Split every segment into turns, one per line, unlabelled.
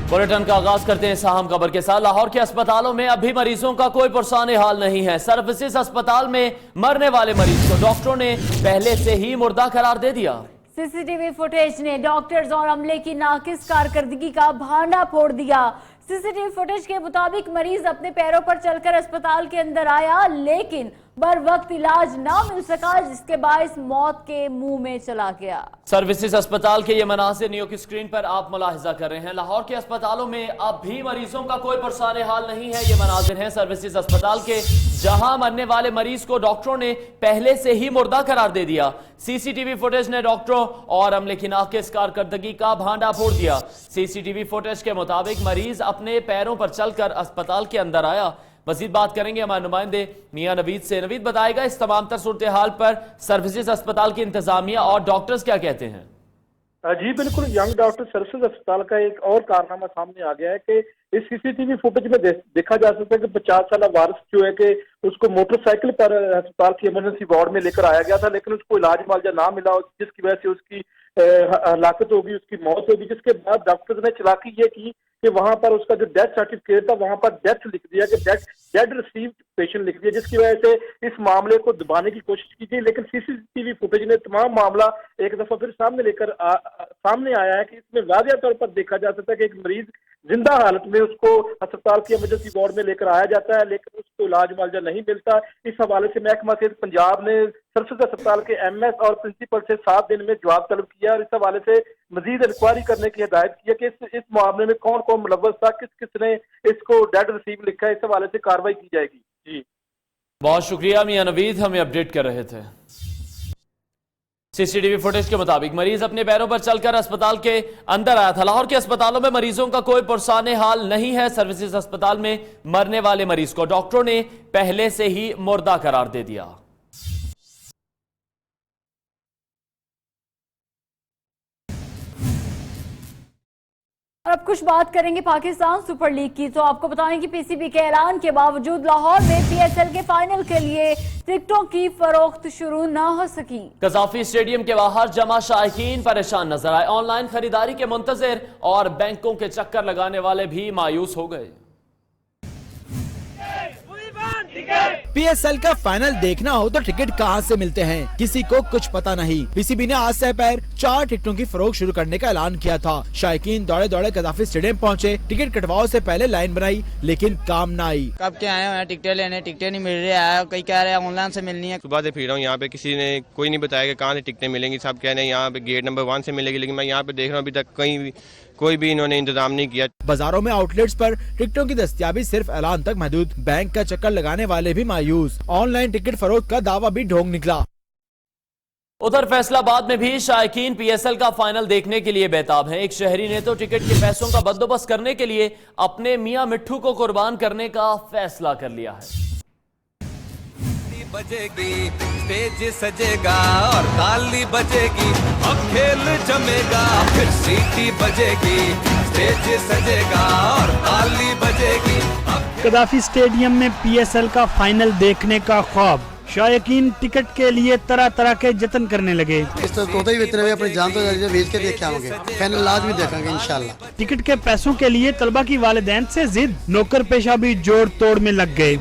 Bulletin का आगाज करते हैं अहम खबर के साथ। लाहौर के अस्पतालों में अब भी मरीजों का कोई पुरसाने हाल नहीं है। सर्विसेज अस्पताल में मरने वाले मरीज को डॉक्टरों ने पहले से ही मुर्दा करार दे दिया।
सीसीटीवी फुटेज ने डॉक्टर्स और अमले की नाकिस कारकर्दगी का भांडा फोड़ दिया। सीसीटीवी फुटेज के मुताबिक मरीज अपने पैरों पर चलकर अस्पताल के अंदर आया, लेकिन बर वक्त इलाज ना मिल सका, जिसके बायस मौत के मुंह में चला गया।
सर्विसेज अस्पताल के ये मनासिर न्यू की स्क्रीन पर आप मुलाहिजा कर रहे हैं। लाहौर के अस्पतालों में अब भी मरीजों का कोई पुरसाने हाल नहीं है। ये मनासिर हैं सर्विसेज अस्पताल के, जहां मरने वाले मरीज को डॉक्टरों ने पहले से ही मुर्दा करार दे दिया। सीसीटीवी फुटेज ने डॉक्टरों और अमले की नाकिस कारकर्दगी का भांडा फोड़ दिया। सीसीटीवी फुटेज के मुताबिक मरीज अपने पैरों पर चलकर अस्पताल के अंदर आया। मजीद बात करेंगे हमारे नुमाइंदे मियां नवीद से। नवीद बताएगा इस तमाम तर सूरत हाल पर सर्विसेज अस्पताल की इंतजामिया और डॉक्टर्स क्या कहते हैं।
जी बिल्कुल, यंग डॉक्टर सर्विसेज अस्पताल का एक और कारनामा सामने आ गया है कि इस सीसीटीवी फुटेज में देखा जा सकता है कि 50 साल वारिस जो है कि उसको मोटरसाइकिल पर अस्पताल की इमरजेंसी वार्ड में लेकर आया गया था, लेकिन उसको इलाज मुआवजा ना मिला, जिसकी वजह से उसकी हलाकत होगी, उसकी मौत होगी। जिसके बाद डॉक्टर्स ने चालाकी ये की कि वहां पर उसका जो डेथ सर्टिफिकेट था वहां पर डेथ लिख दिया कि डेड रिसीव्ड पेशेंट लिख दिया, जिसकी वजह से इस मामले को दबाने की कोशिश की गई। लेकिन सीसीटीवी फुटेज ने तमाम मामला एक दफा फिर सामने आया है कि इसमें वाज़ेह तौर पर देखा जा सकता है कि एक मरीज जिंदा हालत में उसको अस्पताल की इमरजेंसी वार्ड में लेकर आया जाता है, लेकिन उसको इलाज मुआवजा नहीं मिलता। इस हवाले से महकमा सेहत पंजाब ने सर्विसेज अस्पताल के एमएस और प्रिंसिपल से 7 दिन में जवाब तलब किया और इस हवाले से मजीद इंक्वायरी करने की हिदायत की है कि इस मामले में कौन कौन मुलव्वस था, किस किस ने इसको डेड रिसीव लिखा है। इस हवाले से कार्रवाई की जाएगी। जी
बहुत शुक्रिया मियां नवीद, हमें अपडेट कर रहे थे। सीसीटीवी फुटेज के मुताबिक मरीज अपने पैरों पर चलकर अस्पताल के अंदर आया था। लाहौर के अस्पतालों में मरीजों का कोई पुरसाने हाल नहीं है। सर्विसेज अस्पताल में मरने वाले मरीज को डॉक्टरों ने पहले से ही मुर्दा करार दे दिया।
और अब कुछ बात करेंगे पाकिस्तान सुपर लीग की। तो आपको बताएं कि पीसीबी के ऐलान के बावजूद लाहौर में पीएसएल के फाइनल के लिए टिकटों की फरोख्त शुरू न हो सकी।
कजाफी स्टेडियम के बाहर जमा शायकीन परेशान नजर आए। ऑनलाइन खरीदारी के मुंतजिर और बैंकों के चक्कर लगाने वाले भी मायूस हो गए।
पीएसएल का फाइनल देखना हो तो टिकट कहां से मिलते हैं, किसी को कुछ पता नहीं। पीसीबी ने आज से पैर 4 टिकटों की फरोख्त शुरू करने का ऐलान किया था। शायकीन दौड़े दौड़े कजाफी स्टेडियम पहुंचे, टिकट कटवाओ से पहले लाइन बनाई, लेकिन काम न आई।
कब के आए हैं टिकटें लेने, टिकटें नहीं मिल रही है, कई कह रहे हैं ऑनलाइन से मिलनी है।
सुबह से फिर रहा हूँ यहाँ पे, किसी ने कोई नहीं बताया कि कहाँ से टिकटें मिलेंगी। सब कह रहे हैं यहाँ पे गेट नंबर 1 से मिलेगी, लेकिन मैं यहाँ पे देख रहा हूँ अभी तक कहीं कोई भी इन्होंने इंतजाम नहीं किया।
बाजारों में आउटलेट्स पर टिकटों की दस्तयाबी सिर्फ ऐलान तक महदूद। बैंक का चक्कर लगाने वाले भी मायूस। ऑनलाइन टिकट फरोख्त का दावा भी ढोंग निकला।
उधर फैसलाबाद में भी शायकीन पीएसएल का फाइनल देखने के लिए बेताब हैं। एक शहरी ने तो टिकट के पैसों का बंदोबस्त करने के लिए अपने मियां मिट्ठू को कुर्बान करने का फैसला कर लिया है।
बजेगी, स्टेज सजेगा और ताली बजेगी, अब खेल जमेगा, फिर सीटी बजेगी, स्टेज सजेगा और ताली बजेगी।
कदाफी स्टेडियम में पीएसएल का फाइनल देखने का ख्वाब। शायकीन टिकट के लिए तरह तरह के जतन करने लगे।
इस तो तोते ही इतने अपनी जान तो बेच के देख आओगे, फाइनल आज भी देखेंगे इंशाल्लाह।
टिकट के पैसों के लिए तलबा की वालिदैन से जिद, नौकर पेशा भी जोड़ तोड़ में लग गए।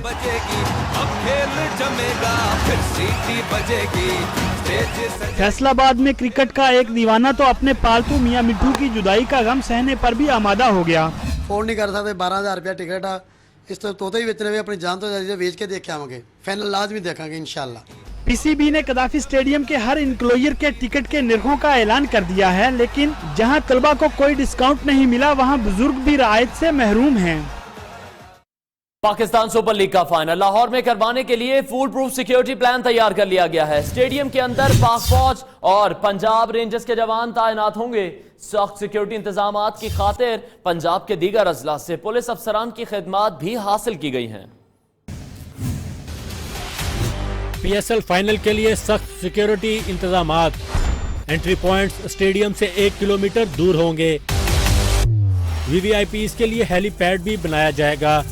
फैसलाबाद में क्रिकेट का एक दीवाना तो अपने पालतू मियां मिट्ठू की जुदाई का गम सहने पर भी आमादा हो गया।
फोन नहीं कर सकते, 12,000 रुपया टिकट आ, इस तो तोते ही इतने अपनी जान तो बेच के देख आओगे, फाइनल आज भी देखेंगे इंशाल्लाह।
पीसीबी ने कदाफी स्टेडियम के हर इंक्लोजर के टिकट के निर्खों का ऐलान कर दिया है, लेकिन जहां तलबा को कोई डिस्काउंट नहीं मिला, वहां बुजुर्ग भी रियायत से महरूम हैं।
पाकिस्तान सुपर लीग का फाइनल लाहौर में करवाने के लिए फूल प्रूफ सिक्योरिटी प्लान तैयार कर लिया गया है। स्टेडियम के अंदर पाक फौज और पंजाब रेंजर्स के जवान तैनात होंगे। सख्त सिक्योरिटी इंतजामात की खातिर पंजाब के दीगर अजला से पुलिस अफसरान की खिदमात भी हासिल की गई हैं।
पीएसएल फाइनल के लिए सख्त सिक्योरिटी इंतजामात। एंट्री पॉइंट्स स्टेडियम से 1 किलोमीटर दूर होंगे। वीवीआईपीज के लिए हेलीपैड भी बनाया जाएगा।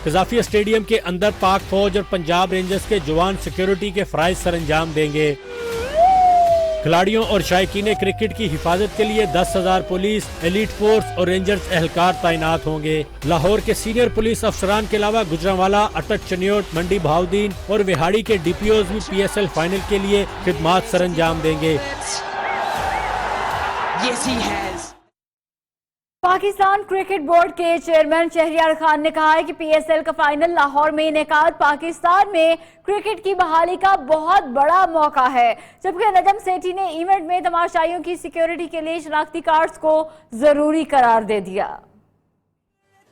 कजाफी स्टेडियम के अंदर पाक फौज और पंजाब रेंजर्स के जवान सिक्योरिटी के फराइज सरंजाम देंगे। खिलाड़ियों और शायकीन क्रिकेट की हिफाजत के लिए 10,000 पुलिस, एलीट फोर्स और रेंजर्स एहलकार तैनात होंगे। लाहौर के सीनियर पुलिस अफसरान के अलावा गुजरांवाला, अटक, चनियोट, मंडी बहाउद्दीन और विहाड़ी के DPOs भी PSL फाइनल के लिए खिदमात सरंजाम देंगे।
पाकिस्तान क्रिकेट बोर्ड के चेयरमैन शहरियार खान ने कहा है कि PSL का फाइनल लाहौर में इनेकाद पाकिस्तान में क्रिकेट की बहाली का बहुत बड़ा मौका है। जबकि नजम सेठी ने इवेंट में तमाशाइयों की सिक्योरिटी के लिए शनाख्ती कार्ड्स को जरूरी करार दे दिया।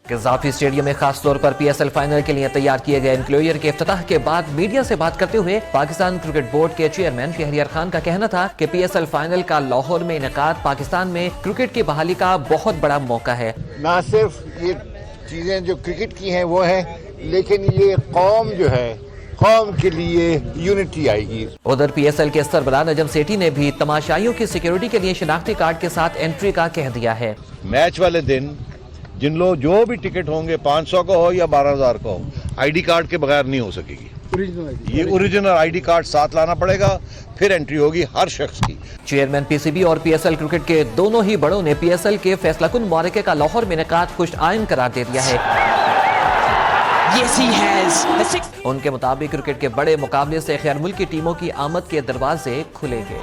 कज़ाफी स्टेडियम में खास तौर पर PSL फाइनल के लिए तैयार किए गए एनक्लोजर के इफ्तिताह के बाद मीडिया से बात करते हुए पाकिस्तान क्रिकेट बोर्ड के चेयरमैन शहरियार खान का कहना था कि PSL फाइनल का लाहौर में इनेकाद पाकिस्तान में क्रिकेट की बहाली का बहुत बड़ा मौका है।
न सिर्फ ये चीजें जो क्रिकेट की हैं वो है, लेकिन ये कौम जो है, कौम के लिए यूनिटी आएगी।
उधर PSL के सरबराह नजम सेठी ने भी तमाशाइयों की सिक्योरिटी के लिए शनाख्ती कार्ड के साथ एंट्री का कह दिया है।
मैच वाले दिन जिन लोग जो भी टिकट होंगे 500 का हो या 12,000 का हो, ID कार्ड के बगैर नहीं हो सकेगी। ये ओरिजिनल ID कार्ड साथ लाना पड़ेगा, फिर एंट्री होगी हर शख्स की।
चेयरमैन PCB और PSL क्रिकेट के दोनों ही बड़ों ने PSL के फैसलाकुन मुबारके का लाहौर में इनेकाद खुश आइन करार दे दिया है। उनके मुताबिक क्रिकेट के बड़े मुकाबले से खैर मुल्क की टीमों की आमद के दरवाजे खुलेंगे।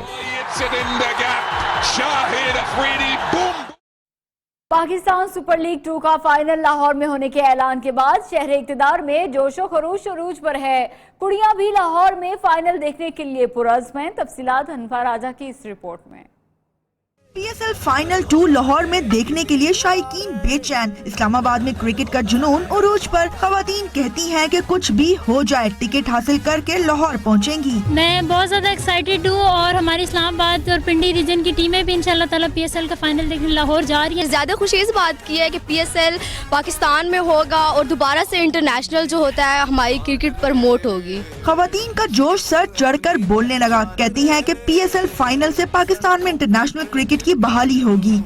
पाकिस्तान सुपर लीग 2 का फाइनल लाहौर में होने के ऐलान के बाद शहर इक़्तिदार में जोशो खरोश अरूज पर है। कुड़ियां भी लाहौर में फाइनल देखने के लिए पुरज़्म हैं। तफसीलात हनफा राजा की इस रिपोर्ट में।
PSL फाइनल 2 लाहौर में देखने के लिए शायकीन बेचैन। इस्लामाबाद में क्रिकेट का जुनून उरूज पर। खवातीन कहती हैं कि कुछ भी हो जाए टिकट हासिल करके लाहौर पहुंचेंगी।
मैं बहुत ज्यादा एक्साइटेड हूँ और हमारी इस्लामाबाद और पिंडी रीजन की टीमें भी इंशाल्लाह ताला PSL का फाइनल देखने लाहौर जा रही है।
ज्यादा खुशी इस बात की है कि PSL पाकिस्तान में होगा और दोबारा से इंटरनेशनल जो होता है हमारी क्रिकेट प्रमोट होगी।
खवातीन का जोश सर चढ़कर बोलने लगा। कहती हैं कि PSL फाइनल से पाकिस्तान में इंटरनेशनल क्रिकेट की बहाली होगी।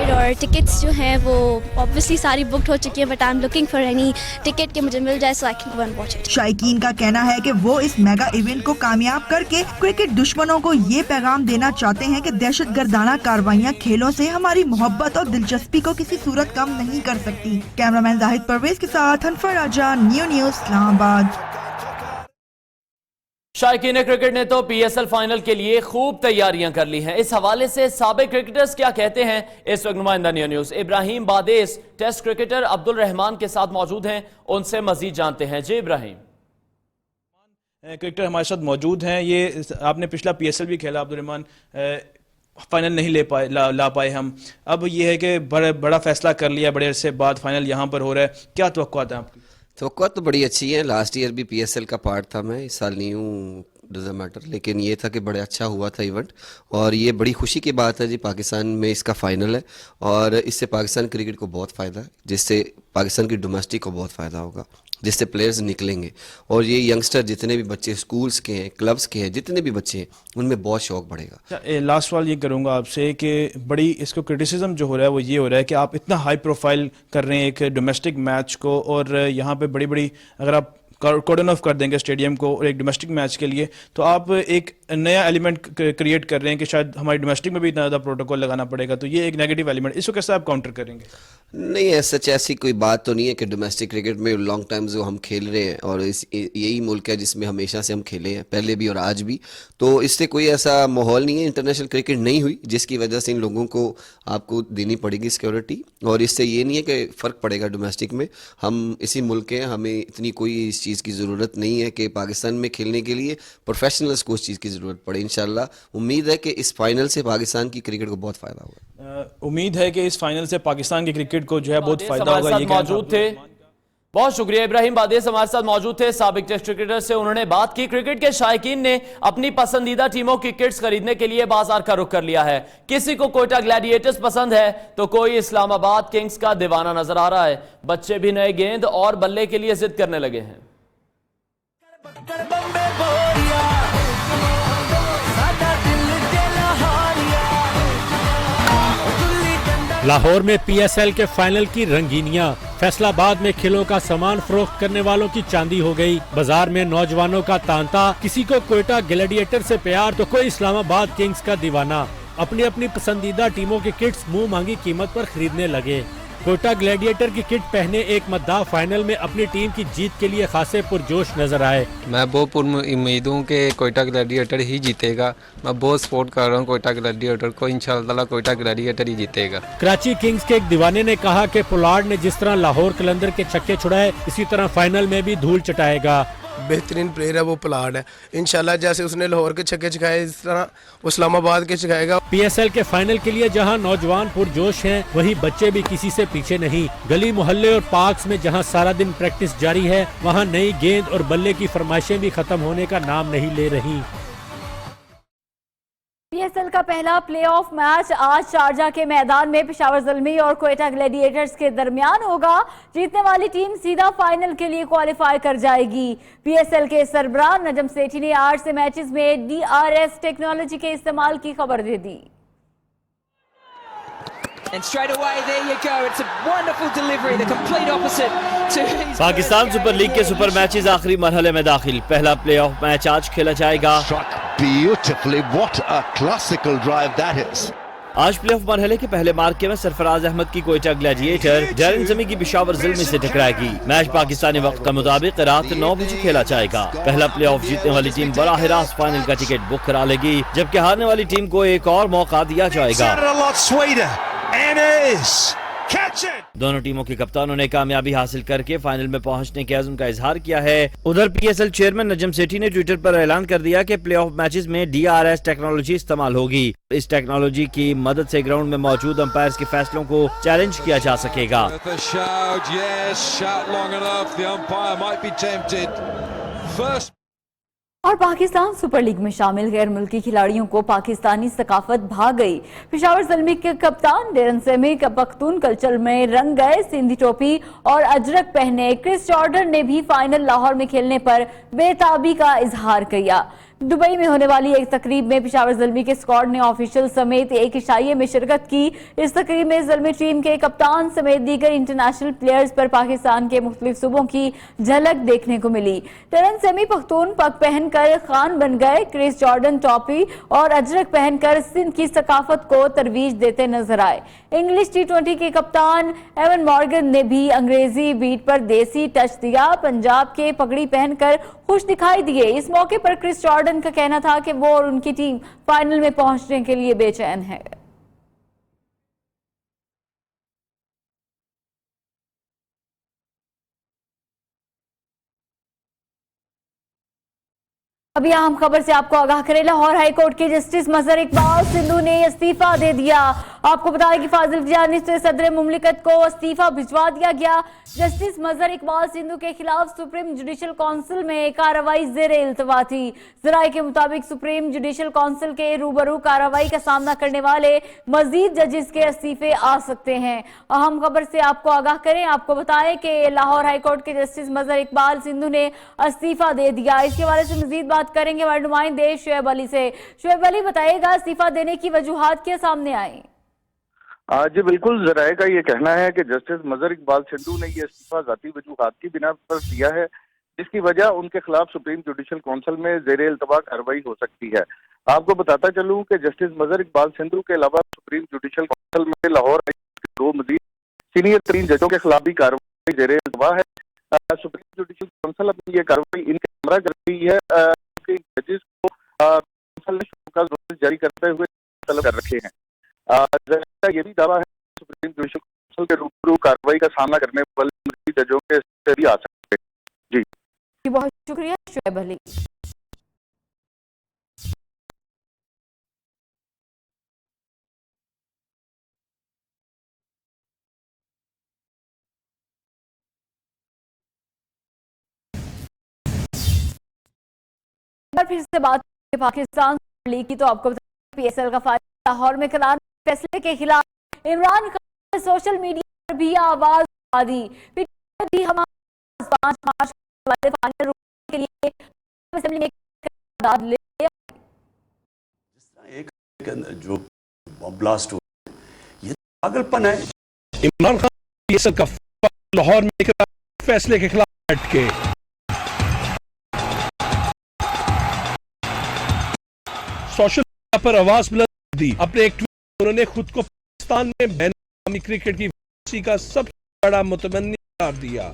और टिकट्स जो हैं वो ऑब्वियसली सारी बुक्ड हो चुकी है, but I am looking for any ticket के मुझे मिल जाए so I can go and watch it.
शायकीन का कहना है कि वो इस मेगा इवेंट को कामयाब करके क्रिकेट दुश्मनों को ये पैगाम देना चाहते हैं कि दहशतगर्दाना कार्रवाइयाँ खेलों से हमारी मोहब्बत और दिलचस्पी को किसी सूरत कम नहीं कर सकती। कैमरामैन जाहिद परवेज के साथ हनफा राजा, न्यूज़ इस्लामाबाद।
शायकीन क्रिकेट ने तो PSL फाइनल के लिए खूब तैयारियां कर ली हैं। इस हवाले से साबिक क्रिकेटर्स क्या कहते हैं, इस वक्त नुमाइंदा न्यूज़ इब्राहिम बादेस टेस्ट क्रिकेटर अब्दुल रहमान के साथ मौजूद हैं, उनसे मजीद जानते हैं। जी इब्राहिम।
क्रिकेटर हमारे साथ मौजूद हैं। ये आपने पिछला PSL भी खेला अब्दुल रहमान, फाइनल नहीं ला पाए हम। अब ये है कि बड़ा फैसला कर लिया, बड़े अरसे बाद फाइनल यहाँ पर हो रहा है, क्या तवक्कुआत है आपकी?
तवक्कुआत तो बड़ी अच्छी है। लास्ट ईयर भी PSL का पार्ट था मैं, इस साल नहीं हूँ, डज़न्ट मैटर, लेकिन ये था कि बड़े अच्छा हुआ था इवेंट और ये बड़ी खुशी की बात है जी। पाकिस्तान में इसका फाइनल है और इससे पाकिस्तान क्रिकेट को बहुत फ़ायदा है, जिससे पाकिस्तान की डोमेस्टिक को बहुत फ़ायदा होगा, जिससे प्लेयर्स निकलेंगे। और ये यंगस्टर जितने भी बच्चे स्कूल्स के हैं, क्लब्स के हैं, जितने भी बच्चे हैं, उनमें बहुत शौक बढ़ेगा।
लास्ट सवाल ये करूँगा आपसे कि बड़ी इसको क्रिटिसिज्म जो हो रहा है वो ये हो रहा है कि आप इतना हाई प्रोफाइल कर रहे हैं एक डोमेस्टिक मैच को और यहाँ पे बड़ी अगर आप कॉर्डन ऑफ कर देंगे स्टेडियम को और एक डोमेस्टिक मैच के लिए, तो आप एक नया एलिमेंट क्रिएट कर रहे हैं कि शायद हमारी डोमेस्टिक में भी इतना ज़्यादा प्रोटोकॉल लगाना पड़ेगा, तो ये एक नेगेटिव एलिमेंट, इसको कैसे आप काउंटर करेंगे?
नहीं, ऐसी कोई बात तो नहीं है कि डोमेस्टिक क्रिकेट में लॉन्ग टाइम जो हम खेल रहे हैं और यही मुल्क है जिसमें हमेशा से हम खेले हैं, पहले भी और आज भी, तो इससे कोई ऐसा माहौल नहीं है। इंटरनेशनल क्रिकेट नहीं हुई जिसकी वजह से इन लोगों को आपको देनी पड़ेगी सिक्योरिटी, और इससे ये नहीं है कि फ़र्क पड़ेगा डोमेस्टिक में। हम इसी मुल्क हैं, हमें इतनी कोई इस चीज़ की ज़रूरत नहीं है कि पाकिस्तान में खेलने के लिए प्रोफेशनल्स को उस चीज़ की ज़रूरत पड़े। इंशाल्लाह उम्मीद है कि इस फाइनल से पाकिस्तान की क्रिकेट को बहुत फ़ायदा होगा।
उम्मीद है कि इस फाइनल से पाकिस्तान की क्रिकेट को जो है बहुत फ़ायदा होगा। ये
मौजूद थे, बहुत शुक्रिया इब्राहिम बादेस हमारे साथ मौजूद थे, साबिक टेस्ट क्रिकेटर से उन्होंने बात की। क्रिकेट के शायकीन ने अपनी पसंदीदा टीमों की किट्स खरीदने के लिए बाजार का रुख कर लिया है। किसी को कोयटा ग्लैडिएटर्स पसंद है तो कोई इस्लामाबाद किंग्स का दीवाना नजर आ रहा है। बच्चे भी नए गेंद और बल्ले के लिए जिद करने लगे हैं।
लाहौर में PSL के फाइनल की रंगीनियां, फैसलाबाद में खिलों का सामान फरोख्त करने वालों की चांदी हो गई। बाजार में नौजवानों का तांता, किसी को कोयटा ग्लैडिएटर से प्यार तो कोई इस्लामाबाद किंग्स का दीवाना। अपनी अपनी पसंदीदा टीमों के किट्स मुंह मांगी कीमत पर खरीदने लगे। कोयटा ग्लैडिएटर की किट पहने एक मद्दाह फाइनल में अपनी टीम की जीत के लिए खासे पुरजोश नजर आए।
मैं बहुत उम्मीद हूँ कि कोयटा ग्लैडिएटर ही जीतेगा। मैं बहुत सपोर्ट कर रहा हूँ कोयटा ग्लैडिएटर को। इंशाअल्लाह कोयटा ग्लैडिएटर ही जीतेगा।
कराची किंग्स के एक दीवाने ने कहा कि पोलार्ड ने जिस तरह लाहौर कलंदर के छक्के छुड़ाए, इसी तरह फाइनल में भी धूल चटाएगा।
बेहतरीन प्लेयर है वो पोलार्ड है। इंशाल्लाह जैसे उसने लाहौर के छक्के छकाए, इस तरह वो इस्लामाबाद के छकाएगा।
PSL के फाइनल के लिए जहां नौजवान पुरजोश हैं, वहीं बच्चे भी किसी से पीछे नहीं। गली मोहल्ले और पार्क्स में जहां सारा दिन प्रैक्टिस जारी है, वहां नई गेंद और बल्ले की फरमाइशें भी खत्म होने का नाम नहीं ले रही।
PSL का पहला प्लेऑफ मैच आज शारजा के मैदान में पेशावर ज़ल्मी और कोयटा ग्लैडिएटर्स के दरमियान होगा। जीतने वाली टीम सीधा फाइनल के लिए क्वालिफाई कर जाएगी। PSL के सरबराह नजम सेठी ने आज से मैचेस में DRS टेक्नोलॉजी के इस्तेमाल की खबर दे दी।
पाकिस्तान सुपर लीग के सुपर मैचेस आखिरी मरहले में दाखिल। पहला प्लेऑफ मैच आज खेला जाएगा।
Beautifully, what a classical drive that is.
आज प्लेऑफ मरहले के पहले मार्के में सरफराज अहमद की कोयटा ग्लैडिएटर डैरन जमी की पेशावर ज़ल्मी से टकराएगी। मैच पाकिस्तानी वक्त का मुताबिक रात 9 बजे खेला जाएगा। पहला प्लेऑफ जीतने वाली टीम बराह रास्त फाइनल का टिकट बुक करा लेगी, जबकि हारने वाली टीम को एक और मौका दिया जाएगा। दोनों टीमों के कप्तानों ने कामयाबी हासिल करके फाइनल में पहुंचने के अज़्म का इजहार किया है। उधर PSL चेयरमैन नजम सेठी ने ट्विटर पर ऐलान कर दिया कि प्लेऑफ मैचेस में DRS टेक्नोलॉजी इस्तेमाल होगी। इस टेक्नोलॉजी की मदद से ग्राउंड में मौजूद अंपायर्स के फैसलों को चैलेंज किया जा सकेगा।
और पाकिस्तान सुपर लीग में शामिल गैर मुल्की खिलाड़ियों को पाकिस्तानी सकाफत भा गई। पेशावर ज़ल्मी के कप्तान डेरन सेमी का पख्तून कल्चर में रंग गए। सिंधी टोपी और अजरक पहने क्रिस जॉर्डन ने भी फाइनल लाहौर में खेलने पर बेताबी का इजहार किया। दुबई में होने वाली एक तकरीब में पेशावर ज़ल्मी के स्क्वाड ने ऑफिशियल समेत एक इशाइये में शिरकत की। इस तकरीब में ज़ल्मी टीम के कप्तान समेत दीगर इंटरनेशनल प्लेयर्स पर पाकिस्तान के मुख्तलिफ सूबों की झलक देखने को मिली। डेरन सेमी पख्तून पग पहनकर खान बन गए। क्रिस जॉर्डन टॉपी और अजरक पहनकर सिंध की सकाफत को तरवीज देते नजर आए। इंग्लिश T20 के कप्तान एवन मॉर्गन ने भी अंग्रेजी बीट पर देसी टच दिया। पंजाब के पगड़ी पहनकर खुश दिखाई दिए। इस मौके पर क्रिस जॉर्डन का कहना था कि वो और उनकी टीम फाइनल में पहुंचने के लिए बेचैन है। अभी अहम खबर से आपको आगाह करें। लाहौर हाईकोर्ट के जस्टिस मजहर इकबाल सिंधु ने इस्तीफा दे दिया। आपको बताया कि फाजिल की जानिब से सदर मुमलिकत को इस्तीफा भिजवा दिया गया। जस्टिस मजहर इकबाल सिंधु के खिलाफ सुप्रीम जुडिशल काउंसिल में कार्रवाई जेर इल्तवा थी। जराये के मुताबिक सुप्रीम जुडिशल काउंसिल के रूबरू कार्रवाई का सामना करने वाले मजीद जजेस के इस्तीफे आ सकते हैं। अहम खबर से आपको आगाह करें। आपको बताएं कि लाहौर हाईकोर्ट के जस्टिस मजहर इकबाल सिंधु ने इस्तीफा दे दिया। इसके हवाले से मजीद बात करेंगे हमारे नुमाइंदे शुएब अली से। शुएब अली, बताइएगा इस्तीफा देने की वजूहात क्या सामने आई?
जी बिल्कुल, जराये का ये कहना है कि जस्टिस मजहर इकबाल सिंधु ने ये इस्तीफा जाती वजूहात की बिना पर दिया है, जिसकी वजह उनके खिलाफ सुप्रीम जुडिशल काउंसिल में जेर इल्तवा कार्रवाई हो सकती है। आपको बताता चलूं कि जस्टिस मजहर इकबाल सिंधु के अलावा सुप्रीम जुडिशल काउंसिल में लाहौर के 2 मजीद सीनियर तरीन जजों के खिलाफ भी कार्रवाई जेर इल्तवा है। सुप्रीम जुडिशल काउंसिल अपनी ये कार्रवाई इनके हमरा कर रही है। जजेस को काउंसिल ने शुक्र नोटिस जारी करते हुए तलब कर रखे हैं। ये भी दावा है सुप्रीम जुडिशल काउंसिल के रूबरू कार्रवाई का सामना करने वाले मजीद जजों के से भी आ सकते हैं। जी
बहुत शुक्रिया शुएब अली। फिर से बात करें पाकिस्तान लीग की, तो आपको PSL का फाइनल लाहौर में करार फैसले के खिलाफ इमरान खान ने सोशल मीडिया पर भी आवाज उठा दी। भी हम 5 मार्च वाले फाइनल के लिए असेंबली में ले
एक जो ब्लास्ट हुआ, ये पागलपन है। इमरान खान PSL का
लाहौर में एक फैसले के खिलाफ अटके। सोशल मीडिया पर आवाज बुलंद दी। अपने एक ट्वीट में उन्होंने खुद को पाकिस्तान में बैन अवी क्रिकेट की वापसी का सबसे बड़ा मुतमन्नी करार दिया।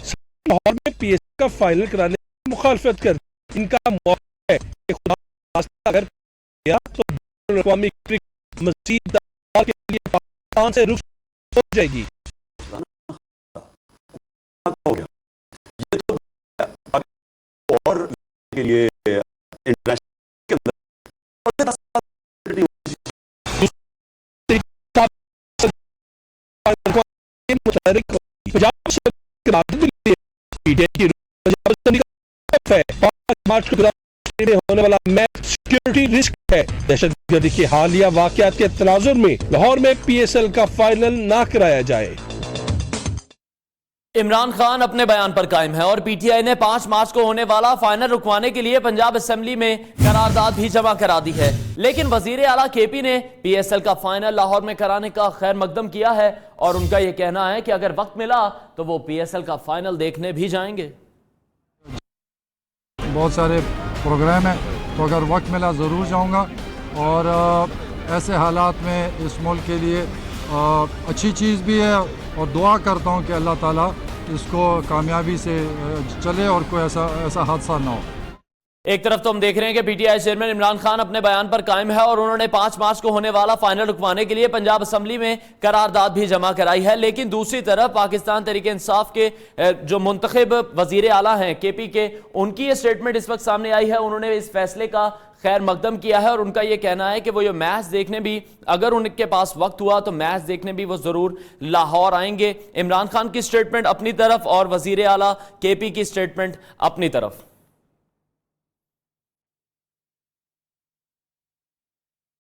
लाहौर में PSL का फाइनल कराने की मुखालफत कर इनका मौका है कि खुदा अगर किया तो बैनुल-अक़वामी क्रिकेट मज़ीद दौर के लिए पाकिस्तान से रुख हो जाएगी।
ये तो और के लिए इंटरनेशनल के अंदर होने वाला मैच सिक्योरिटी रिस्क है। दहशतगर्दी के हालिया वाकयात के तनाजुर में लाहौर में PSL का फाइनल ना कराया जाए।
इमरान खान अपने बयान पर कायम है और PTI ने 5 मार्च को होने वाला फाइनल रुकवाने के लिए पंजाब असेंबली में करारदाद भी जमा करा दी है। लेकिन वजीर आला KP ने PSL का फाइनल लाहौर में कराने का खैर मकदम किया है और उनका यह कहना है कि अगर वक्त मिला तो वो PSL का फाइनल देखने भी जाएंगे।
बहुत सारे प्रोग्राम है तो अगर वक्त मिला ज़रूर जाऊंगा और ऐसे हालात में इस मुल्क के लिए अच्छी चीज़ भी है और दुआ करता हूं कि अल्लाह ताला इसको कामयाबी से चले और कोई ऐसा हादसा ना हो।
एक तरफ तो हम देख रहे हैं कि PTI चेयरमैन इमरान खान अपने बयान पर कायम है और उन्होंने 5 मार्च को होने वाला फाइनल रुकवाने के लिए पंजाब असेंबली में करारदाद भी जमा कराई है। लेकिन दूसरी तरफ पाकिस्तान तहरीक इंसाफ के जो मुंतखब वजीर आला हैं KP के, उनकी ये स्टेटमेंट इस वक्त सामने आई है। उन्होंने इस फैसले का खैर मकदम किया है और उनका यह कहना है कि वो ये मैच देखने भी, अगर उनके पास वक्त हुआ तो मैच देखने भी वो जरूर लाहौर आएंगे। इमरान खान की स्टेटमेंट अपनी तरफ और वजीर आला KP की स्टेटमेंट अपनी तरफ।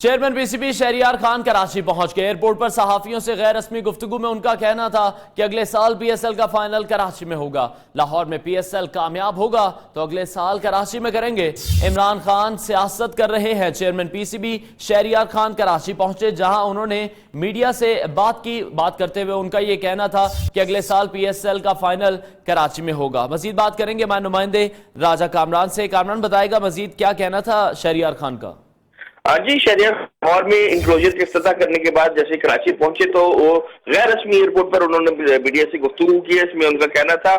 चेयरमैन PCB शहरियार खान कराची पहुंच गए। एयरपोर्ट पर सहाफियों से गैर रस्मी गुफ्तगू में उनका कहना था कि अगले साल PSL का फाइनल कराची में होगा। लाहौर में PSL कामयाब होगा तो अगले साल कराची में करेंगे। इमरान खान सियासत कर रहे हैं। चेयरमैन PCB शहरियार खान कराची पहुंचे जहां उन्होंने मीडिया से बात करते हुए उनका यह कहना था कि अगले साल PSL का फाइनल कराची में होगा। मजीद बात करेंगे हमारे नुमाइंदे राजा कामरान से। कामरान बताएगा मजीद क्या कहना था शहरियार खान का।
जी, शहरियार लाहौर में इंक्लोजर की इफ्तिताह करने के बाद जैसे कराची पहुंचे तो वो गैर रस्मी एयरपोर्ट पर उन्होंने मीडिया से गुफ्तगू की है। इसमें उनका कहना था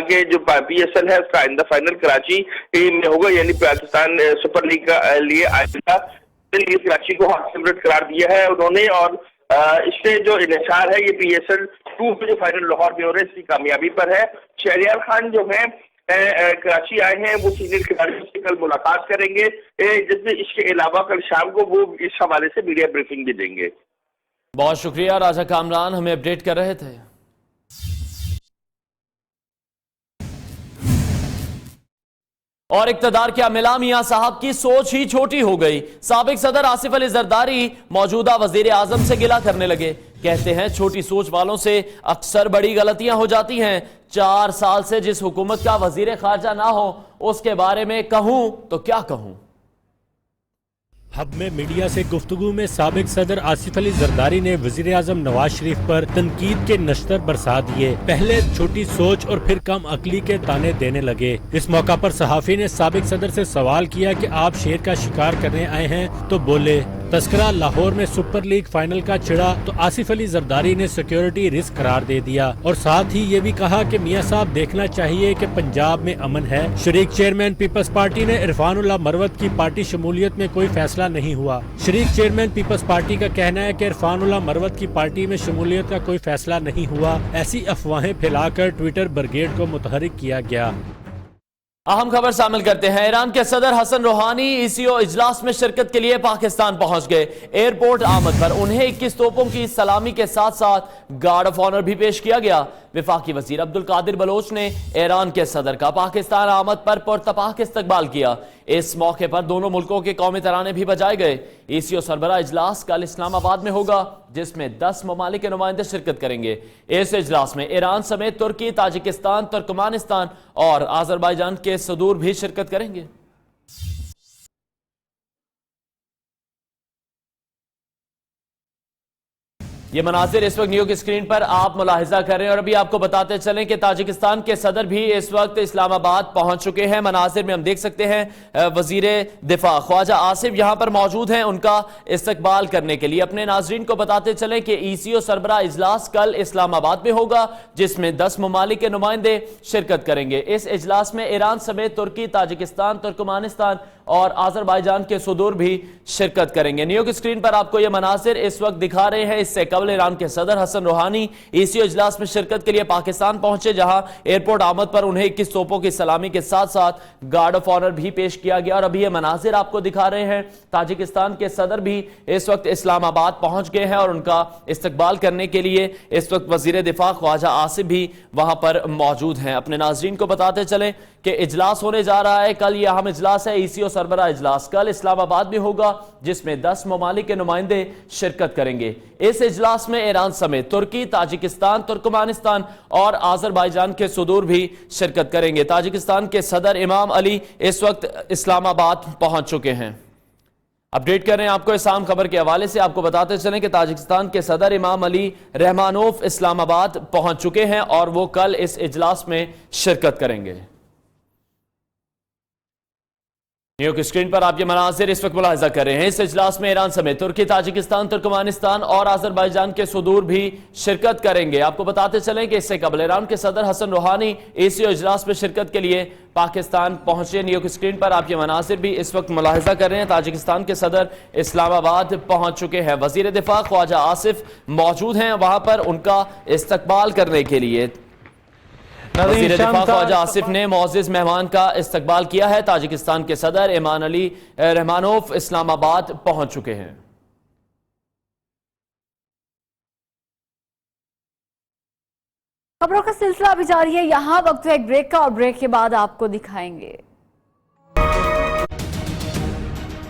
कि जो PSL है उसका आइंदा फाइनल कराची में होगा, यानी पाकिस्तान सुपर लीग का लिए आइंदा कराची को हॉट फेवरेट करार दिया है उन्होंने। और इससे जो इंहिसार है ये PSL 2 में जो फाइनल लाहौर में हो रहा है इसकी कामयाबी पर है। शहरियार खान जो है कराची आए हैं, वो सीनियर खिलाड़ियों से कल मुलाकात करेंगे, जिसमें इसके अलावा कल शाम को वो इस हवाले से मीडिया ब्रीफिंग भी देंगे।
बहुत शुक्रिया राजा कामरान, हमें अपडेट कर रहे थे। और इक्तदार क्या मिला, मियां साहब की सोच ही छोटी हो गई। साबिक सदर आसिफ अली जरदारी मौजूदा वजीर आजम से गिला करने लगे। कहते हैं छोटी सोच वालों से अक्सर बड़ी गलतियां हो जाती हैं। 4 साल से जिस हुकूमत का वजीर खारजा ना हो उसके बारे में कहूं तो क्या कहूं।
हब में मीडिया से गुफ्तगू में साबिक सदर आसिफ अली जरदारी ने वजीर आजम नवाज शरीफ पर तनकीद के नश्तर बरसा दिए। पहले छोटी सोच और फिर कम अकली के ताने देने लगे। इस मौका पर सहाफी ने साबिक सदर से सवाल किया कि आप शेर का शिकार करने आए हैं, तो बोले तस्करा लाहौर में सुपर लीग फाइनल का छिड़ा तो आसिफ अली जरदारी ने सिक्योरिटी रिस्क करार दे दिया और साथ ही ये भी कहा कि मियां साहब देखना चाहिए कि पंजाब में अमन है। शरीक चेयरमैन पीपल्स पार्टी ने इरफानुल्लाह मरवत की पार्टी शमूलियत में कोई फैसला नहीं हुआ। शरीक चेयरमैन पीपल्स पार्टी का कहना है कि इरफानुल्लाह मरवत की पार्टी में शमूलियत का कोई फैसला नहीं हुआ। ऐसी अफवाहें फैलाकर ट्विटर ब्रिगेड को मुतहरिक किया गया।
अहम खबर शामिल करते हैं। ईरान के सदर हसन रूहानी ECO इजलास में शिरकत के लिए पाकिस्तान पहुंच गए। एयरपोर्ट आमद पर उन्हें 21 तोपों की सलामी के साथ साथ गार्ड ऑफ ऑनर भी पेश किया गया। विफाकी वजीर अब्दुल कादिर बलोच ने ईरान के सदर का पाकिस्तान आमद पर पुरतपाक इस्तकबाल किया। इस मौके पर दोनों मुल्कों के कौमी तराने भी बजाए गए। ECO सरबराह इजलास कल इस्लामाबाद में होगा, जिसमें 10 ममालिक के नुमाइंदे शिरकत करेंगे। इस इजलास में ईरान समेत तुर्की, ताजिकिस्तान, तुर्कमानिस्तान और आजरबाईजान के सदूर भी शिरकत करेंगे। ये मनाजिर इस वक्त न्यूज़ की स्क्रीन पर आप मुलाहिजा कर रहे हैं और अभी आपको बताते चलें कि ताजिकिस्तान के सदर भी इस वक्त इस्लामाबाद पहुंच चुके हैं। मनाजिर में हम देख सकते हैं वजीर दिफा ख्वाजा आसिफ यहां पर मौजूद हैं उनका इस्तकबाल करने के लिए। अपने नाजरीन को बताते चलें कि ECO सरबराह इजलास कल इस्लामाबाद में होगा जिसमें 10 ममालिक के नुमाइंदे शिरकत करेंगे। इस इजलास में ईरान समेत तुर्की, ताजिकिस्तान, तुर्कमानिस्तान और आजरबाईजान के सदूर भी शिरकत करेंगे। न्यूज़ की स्क्रीन पर आपको ये मनाजिर इस वक्त दिखा रहे हैं। इससे कबल ईरान के सदर हसन रूहानी ECO इजलास में शिरकत के लिए पाकिस्तान पहुंचे, जहां एयरपोर्ट आमद पर उन्हें 21 तोपों की सलामी के साथ साथ गार्ड ऑफ ऑनर भी पेश किया गया। और अभी ये मनाजिर आपको दिखा रहे हैं, ताजिकिस्तान के सदर भी इस वक्त इस्लामाबाद पहुंच गए हैं और उनका इस्तकबाल करने के लिए इस वक्त वजीर दिफा ख्वाजा आसिफ भी वहां पर मौजूद हैं। अपने नाजरीन को बताते चलें कि इजलास होने जा रहा है, कल यह अहम इजलास है। ECO सरबराह इजलास कल इस्लामाबाद में होगा जिसमें 10 ममालिक के नुमाइंदे शिरकत करेंगे। इस इजलास में ईरान समेत तुर्की, ताजिकिस्तान, तुर्कमानिस्तान और आजरबाईजान के सदूर भी शिरकत करेंगे। ताजिकिस्तान के सदर इमाम अली इस वक्त इस्लामाबाद पहुंच चुके हैं। अपडेट कर रहे हैं आपको इस आम खबर के हवाले से। आपको बताते चलें कि ताजिकिस्तान के सदर इमाम अली रहमानोफ इस्लामाबाद पहुंच चुके हैं और वो कल इस इजलास में शिरकत करेंगे। न्यूज़ की स्क्रीन पर आप ये मनाजिर इस वक्त मुलाहिजा कर रहे हैं। इस इजलास में ईरान समेत तुर्की, ताजिकिस्तान, तुर्कमानिस्तान और आजरबाईजान के सदूर भी शिरकत करेंगे। आपको बताते चलें कि इससे कबल ईरान के सदर हसन रूहानी ECO इजलास में शिरकत के लिए पाकिस्तान पहुंचे। न्यूज़ की स्क्रीन पर आप ये मनाजिर भी इस वक्त मुलाहिजा कर रहे हैं। ताजिकिस्तान के सदर इस्लामाबाद पहुंच चुके हैं। वजीर दिफा ख्वाजा आसिफ मौजूद हैं वहां पर उनका इस्तकबाल करने के लिए। वज़ीर दिफा ख्वाजा आसिफ ने मोअज़्ज़िज़ मेहमान का इस्तकबाल किया है। ताजिकिस्तान के सदर इमाम अली रहमानोफ इस्लामाबाद पहुंच चुके हैं।
खबरों का सिलसिला अभी जारी है, यहां वक्त है एक ब्रेक का और ब्रेक के बाद आपको दिखाएंगे।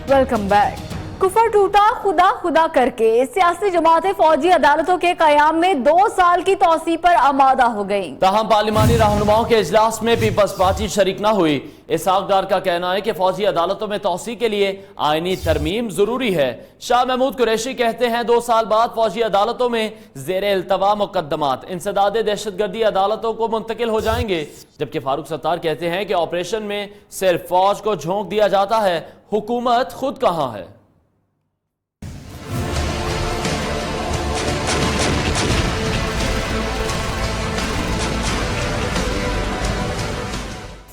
Welcome back. कुफर टूटा खुदा खुदा करके सियासी जमातें फौजी अदालतों के कयाम में 2 साल की तौसी पर आमादा हो गई। ताहम पार्लिमानी रहनुमाओं के इजलास में पीपल्स पार्टी शरीक न हुई। इसहाक डार का कहना है कि फौजी अदालतों में तौसी के लिए आईनी तरमीम जरूरी है। शाह महमूद कुरैशी कहते हैं 2 साल बाद फौजी अदालतों में जेर इल्तवा मुकदमात इंसदाद दहशतगर्दी अदालतों को मुंतकिल हो जाएंगे। जबकि फारूक सत्तार कहते हैं कि ऑपरेशन में सिर्फ फौज को झोंक दिया जाता है, हुकूमत खुद कहां है।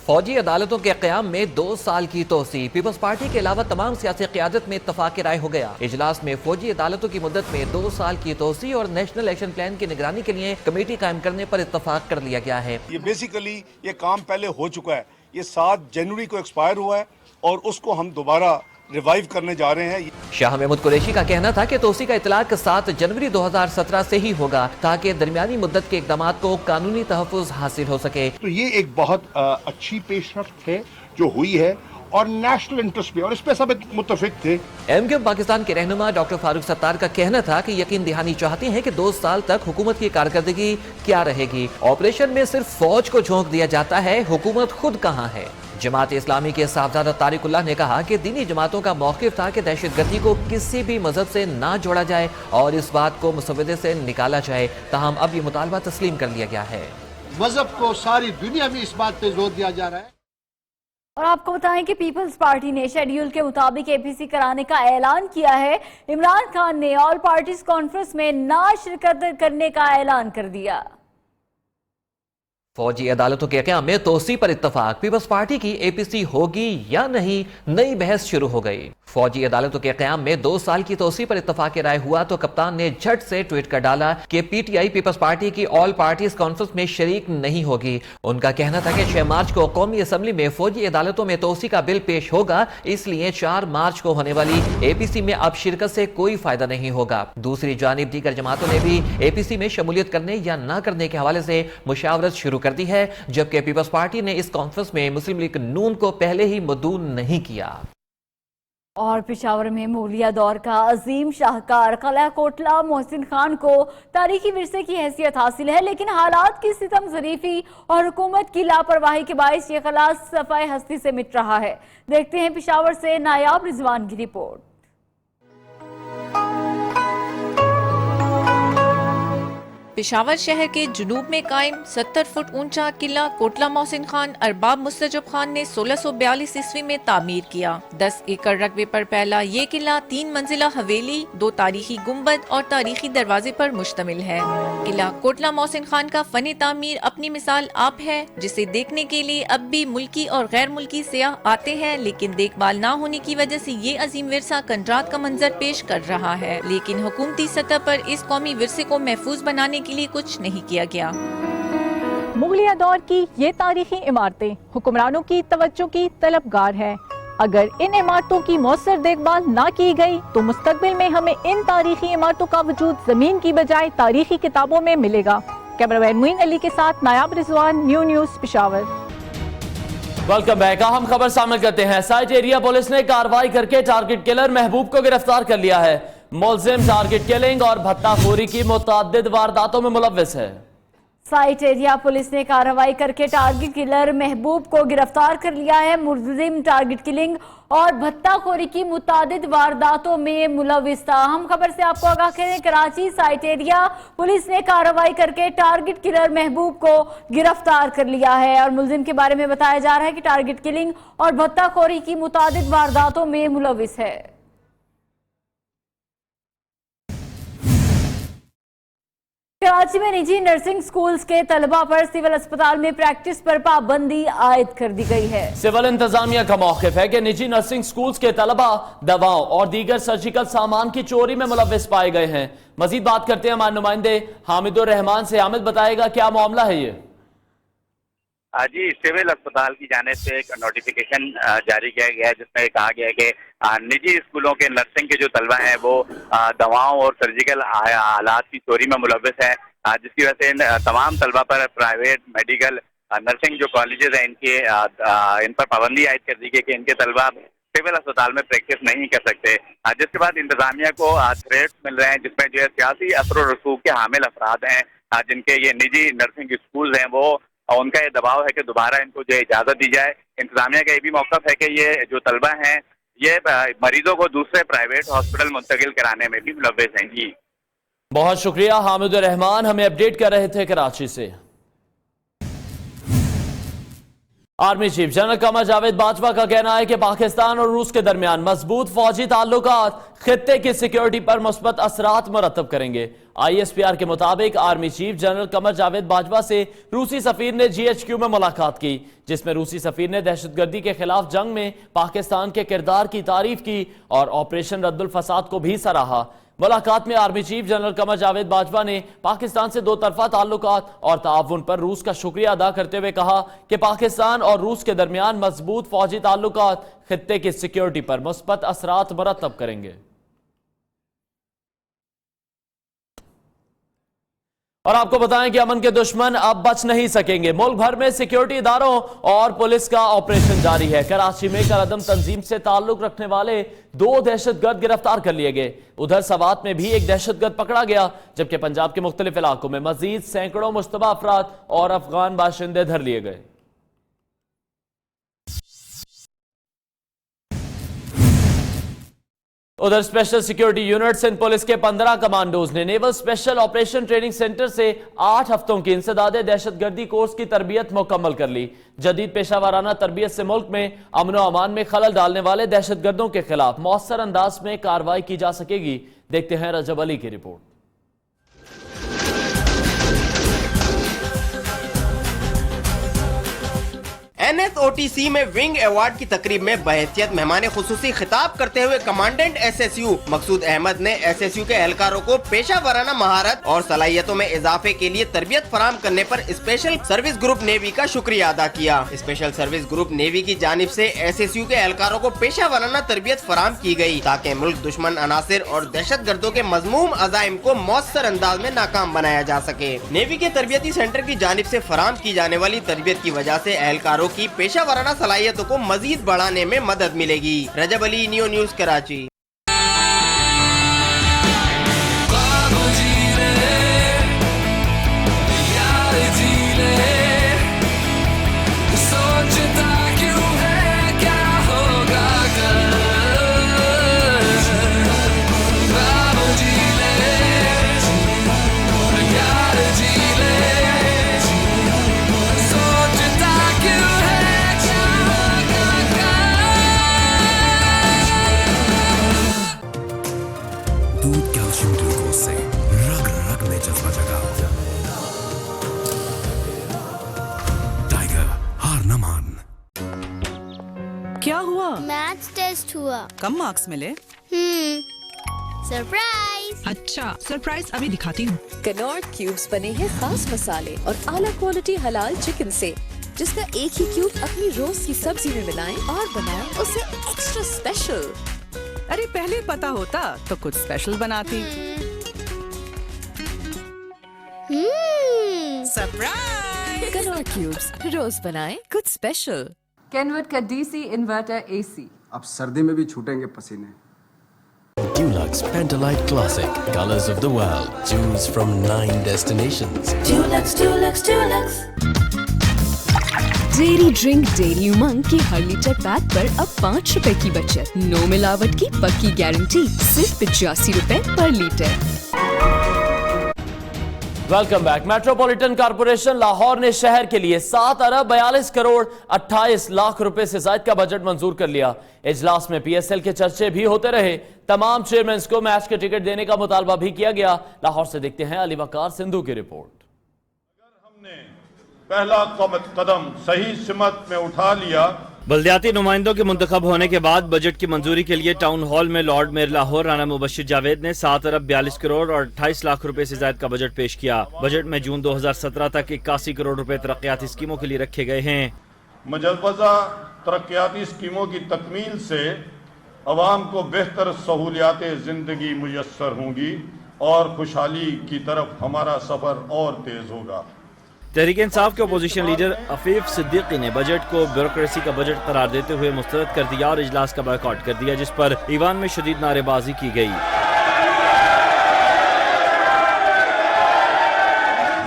फौजी अदालतों के क़याम में 2 साल की तोसी। पीपल्स पार्टी के अलावा तमाम सियासी क़यादत में इत्तफाक राय हो गया। इजलास में फौजी अदालतों की मुद्दत में 2 साल की तोसी और नेशनल एक्शन प्लान की निगरानी के लिए कमेटी कायम करने पर इत्तफाक कर लिया गया है।
ये बेसिकली ये काम पहले हो चुका है, ये 7 जनवरी को एक्सपायर हुआ है और उसको हम दोबारा रिवाइव करने जा रहे हैं।
शाह महमूद कुरैशी का कहना था कि तोसी का इतलाक 7 जनवरी 2017 से ही होगा ताकि दरमियानी मुद्दत के इकदाम को कानूनी तहफ़्फ़ुज़ हासिल हो सके।
तो ये एक बहुत अच्छी पेशरफ्त है जो हुई है और नेशनल इंटरेस्ट पे, और इस पे सब मुत्तफिक थे।
MQM पाकिस्तान के रहनुमा डॉक्टर फारूक सत्तार का कहना था कि यकीन दहानी चाहते हैं कि 2 साल तक हुकूमत की कारकर्दगी क्या रहेगी। ऑपरेशन में सिर्फ फौज को झोंक दिया जाता है, हुकूमत खुद कहाँ है। जमात इस्लामी के साहबजादा तारिकुल्लाह ने कहा कि दीनी जमातों का मौक़िफ़ था कि दहशतगर्दी को किसी भी मजहब से ना जोड़ा जाए और इस बात को मुसव्वदे से निकाला जाए। ताहम अब ये मुतालबा तस्लीम कर लिया गया है।
मजहब को सारी दुनिया में इस बात पे जोर दिया जा रहा है।
और आपको बताएं कि पीपल्स पार्टी ने शेड्यूल के मुताबिक APC कराने का ऐलान किया है। इमरान खान ने ऑल पार्टीज कॉन्फ्रेंस में ना शिरकत करने का ऐलान कर दिया।
फौजी अदालतों के क़याम में तोसी पर इत्तफाक। पीपल्स पार्टी की APC होगी या नहीं, नई बहस शुरू हो गई। फौजी अदालतों के क़याम में 2 साल की तोसी पर इत्तफाक राय हुआ तो कप्तान ने झट से ट्वीट कर डाला कि PTI पीपल्स पार्टी की ऑल पार्टीज कॉन्फ्रेंस में शरीक नहीं होगी। उनका कहना था कि 6 मार्च को कौमी असम्बली में फौजी अदालतों में तोसी का बिल पेश होगा, इसलिए 4 मार्च को होने वाली APC में अब शिरकत से कोई फायदा नहीं होगा। दूसरी जानिब दीगर जमातों ने भी APC में शमूलियत करने या न करने के हवाले से मुशावरत शुरू कर दी है, जबकि पीपल्स पार्टी ने इस कॉन्फ्रेंस में मुस्लिम लीग नून को पहले ही मदऊ नहीं किया।
और पेशावर में मौलिया दौर का अजीम शाहकार कला कोटला मोहसिन खान को तारीखी विरसे की हैसियत हासिल है, लेकिन हालात की सितम ज़रीफी और हुकूमत की लापरवाही के बायस ये कला सफ़ाए हस्ती से मिट रहा है। देखते हैं पेशावर से नायाब रिजवान की रिपोर्ट।
पेशावर शहर के जुनूब में कायम 70 फुट ऊंचा किला कोटला मोहसिन खान अरबाब मुस्तजब खान ने 1642 ईस्वी में तामीर किया। 10 एकड़ रकबे पर फैला ये किला 3 मंजिला हवेली, 2 तारीखी गुम्बद और तारीखी दरवाजे पर मुश्तमिल है। किला कोटला मोहसिन खान का फन तामीर अपनी मिसाल आप है, जिसे देखने के लिए अब भी मुल्की और गैर मुल्की सियाह आते हैं, लेकिन देखभाल न होने की वजह से ये अजीम विरसा कंट्राट का मंजर पेश कर रहा है। लेकिन हुकूमती सतह पर इस कौमी विरसे को महफूज बनाने के लिए कुछ नहीं किया गया।
मुगलिया दौर की ये तारीखी इमारतें हुक्मरानों की तवज्जो की तलबगार है। अगर इन इमारतों की मौसर देखभाल ना की गई तो मुस्तकबिल में हमें इन तारीखी इमारतों का वजूद जमीन की बजाय तारीखी किताबों में मिलेगा। कैमरामैन मुइन अली के साथ Nayab Rizwan, news Peshawar.
Welcome back. अहम खबर शामिल करते हैं। साइट एरिया पुलिस ने कार्रवाई करके टारगेट किलर महबूब को गिरफ्तार कर लिया है। मुलजिम टारगेट किलिंग और भत्ताखोरी की मुतअद्दिद वारदातों में मुलव्विस है।
साइट एरिया पुलिस ने कार्रवाई करके टारगेट किलर महबूब को गिरफ्तार कर लिया है। मुलजिम टारगेट किलिंग और भत्ताखोरी की मुतादिद वारदातों में मुलव्विस था। हम खबर से आपको आगाह करें, कराची साइट एरिया पुलिस ने कार्रवाई करके टारगेट किलर महबूब को गिरफ्तार कर लिया है और मुलजिम के बारे में बताया जा रहा है कि टारगेट किलिंग और भत्ताखोरी की मुतादिद वारदातों में मुलव्विस है। कराची में निजी नर्सिंग स्कूल्स के तलबा पर सिविल अस्पताल में प्रैक्टिस पर पाबंदी आयद कर दी गई है।
सिविल इंतजामिया का मौक़िफ़ है कि निजी नर्सिंग स्कूल्स के तलबा दवाओं और दीगर सर्जिकल सामान की चोरी में मुलव्विस पाए गए हैं। मजीद बात करते हैं हमारे नुमाइंदे हामिदुर रहमान से। हामिद, बताएगा क्या मामला है ये?
जी, सिविल अस्पताल की जानिब से एक नोटिफिकेशन जारी किया गया है जिसमें कहा गया है कि निजी स्कूलों के नर्सिंग के जो तलबा हैं वो दवाओं और सर्जिकल आलात की चोरी में मुलव्विस है, जिसकी वजह से तमाम तलबा पर प्राइवेट मेडिकल नर्सिंग जो कॉलेजेस हैं इन पर पाबंदी आयद कर दी गई कि इनके तलबा सिविल अस्पताल में प्रैक्टिस नहीं कर सकते। जिसके बाद इंतजामिया को थ्रेट्स मिल रहे हैं जिसमें जो है सियासी असर और रसूख के हामिल अफराद हैं जिनके ये निजी नर्सिंग स्कूल हैं वो उनका ये दबाव है कि दोबारा इनको जो इजाजत दी जाए। इंतजामिया का ये भी मौक़िफ़ है कि ये जो तलबा हैं ये मरीजों को दूसरे प्राइवेट हॉस्पिटल मुंतकिल कराने में भी मुलव्विस हैं। जी,
बहुत शुक्रिया हामिदुर रहमान, हमें अपडेट कर रहे थे कराची से। Army chief general Qamar Javed Bajwa का कहना है कि पाकिस्तान और रूस के दरमियान मजबूत फौजी ताल्लुकात खित्ते की सिक्योरिटी पर मुस्बत असरात मरतब करेंगे। ISPR के मुताबिक army chief general Qamar Javed Bajwa से रूसी सफीर ने GHQ में मुलाकात की, जिसमें रूसी सफीर ने दहशतगर्दी के खिलाफ जंग में पाकिस्तान के किरदार की तारीफ की और ऑपरेशन रद्दुल फसाद को भी सराहा। मुलाकात में army chief general Qamar Javed Bajwa ने पाकिस्तान से दो तरफा ताल्लुकात और ताउन पर रूस का शुक्रिया अदा करते हुए कहा कि पाकिस्तान और रूस के दरमियान मजबूत फौजी ताल्लुकात खित्ते की सिक्योरिटी पर मुस्बत असरात मरतब करेंगे। और आपको बताएं कि अमन के दुश्मन अब बच नहीं सकेंगे। मुल्क भर में सिक्योरिटी इदारों और पुलिस का ऑपरेशन जारी है। कराची में करदम तंजीम से ताल्लुक रखने वाले 2 दहशतगर्द गिरफ्तार कर लिए गए। उधर सवात में भी एक दहशतगर्द पकड़ा गया, जबकि पंजाब के मुख्तलिफ इलाकों में मजीद सैकड़ों मुश्तबा अफराद और अफगान बाशिंदे धर लिए गए। उधर special security unit Sindh police के 15 कमांडोज ने naval special operation training centre से 8 हफ्तों की इंसदादे दहशतगर्दी कोर्स की तरबियत मुकम्मल कर ली। जदीद पेशावराना तरबियत से मुल्क में अमन व अमान में खलल डालने वाले दहशतगर्दों के खिलाफ मौसर अंदाज में कार्रवाई की जा सकेगी। देखते हैं रजब अली की रिपोर्ट।
NSOTC में विंग अवार्ड की तकरीब में बहैसियत मेहमान खुसूसी खिताब करते हुए कमांडेंट SSU मकसूद अहमद ने SSU के एहलकारों को पेशा वराना महारत और सलाहियतों में इजाफे के लिए तरबियत फराम करने पर स्पेशल सर्विस ग्रुप नेवी का शुक्रिया अदा किया। स्पेशल सर्विस ग्रुप नेवी की जानिब से SSU के एहलकारों को पेशा वराना तरबियत फराम की गई ताकि मुल्क दुश्मन अनासिर और दहशत गर्दों के मजमूम अजाइम को मौसर अंदाज में नाकाम बनाया जा सके। नेवी के तरबियती सेंटर की जानिब से फराम की जाने वाली तरबियत की वजह से एहलकारों की पेशा वराना सलाहियतों को मजीद बढ़ाने में मदद मिलेगी। रजब अली, न्यूज़ कराची।
जगह। टाइगर हार न मान।
क्या हुआ?
मैथ्स टेस्ट हुआ।
कम मार्क्स मिले?
सरप्राइज।
अच्छा, सरप्राइज अभी दिखाती हूँ।
कनॉट क्यूब्स बने हैं खास मसाले और आला क्वालिटी हलाल चिकन से, जिसका एक ही क्यूब अपनी रोज की सब्जी में मिलाएं और बनाएं उसे एक्स्ट्रा स्पेशल।
अरे पहले पता होता तो कुछ स्पेशल बनाती।
सरप्राइज! कनॉट क्यूब्स, रोज बनाएं कुछ स्पेशल।
केनवुड का डीसी इन्वर्टर एसी।
अब सर्दी में भी छूटेंगे पसीने।
Dulux Pentalite Classic, colors of the world. Choose from 9 destinations.
Dulux, Dulux, Dulux।
Dairy drink dairy Umang के हर लीटर पैक पर अब 5 रुपए की बचत। नो मिलावट की पक्की गारंटी, सिर्फ 85 रुपए पर litre.
Welcome back. Metropolitan corporation Lahore ने शहर के लिए 7 अरब 42 करोड़ 28 लाख रुपए से ज्यादा का बजट मंजूर कर लिया। इजलास में पीएसएल के चर्चे भी होते रहे। तमाम चेयरमैन को मैच के टिकट देने का मुतालबा भी किया गया। लाहौर से देखते हैं अली वकार सिंधु की रिपोर्ट।
पहला कदम सही सिमत में उठा लिया।
बल्दियाती नुमाइंदों के मुंतखब होने के बाद बजट की मंजूरी के लिए टाउन हॉल में लॉर्ड मेयर लाहौर राना मुबशिर जावेद ने 7 अरब 42 करोड़ और 28 लाख रुपए से ज्यादा का बजट पेश किया। बजट में जून 2017 तक 81 करोड़ रुपए तरक्याती स्कीमों के लिए रखे गए हैं।
मुजव्वजा तरक्याती स्कीमों की तकमील से अवाम को बेहतर सहूलियात जिंदगी मुयस्सर होंगी और खुशहाली की तरफ हमारा सफर और तेज होगा।
तहरीक इंसाफ के अपोजिशन लीडर अफीफ सिद्दीकी ने बजट को ब्यूरोक्रेसी का बजट करार देते हुए मुस्तरद कर दिया और इजलास का बॉयकॉट कर दिया, जिस पर ईवान में शदीद नारेबाजी की गई।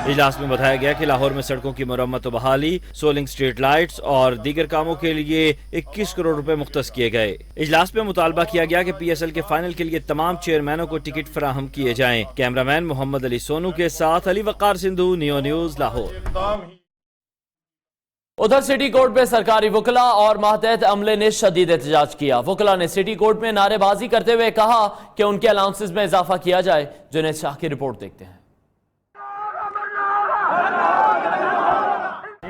इजलास में बताया गया कि लाहौर में सड़कों की मरम्मत व बहाली, सोलिंग स्ट्रीट लाइट्स और दीगर कामों के लिए 21 करोड़ रुपए मुख्तस किए गए। इजलास में मुतालबा किया गया कि पीएसएल के फाइनल के लिए तमाम चेयरमैनों को टिकट फराहम किए जाएं। कैमरामैन मोहम्मद अली सोनू के साथ अली वकार सिंधु, नियो न्यूज लाहौर।
उधर सिटी कोर्ट में सरकारी वकला और मातहत अमले ने शदीद एहतजाज किया। वकला ने सिटी कोर्ट में नारेबाजी करते हुए कहा कि उनके अलाउंसेस में इजाफा किया जाए। जुनैद शाह की रिपोर्ट देखते हैं।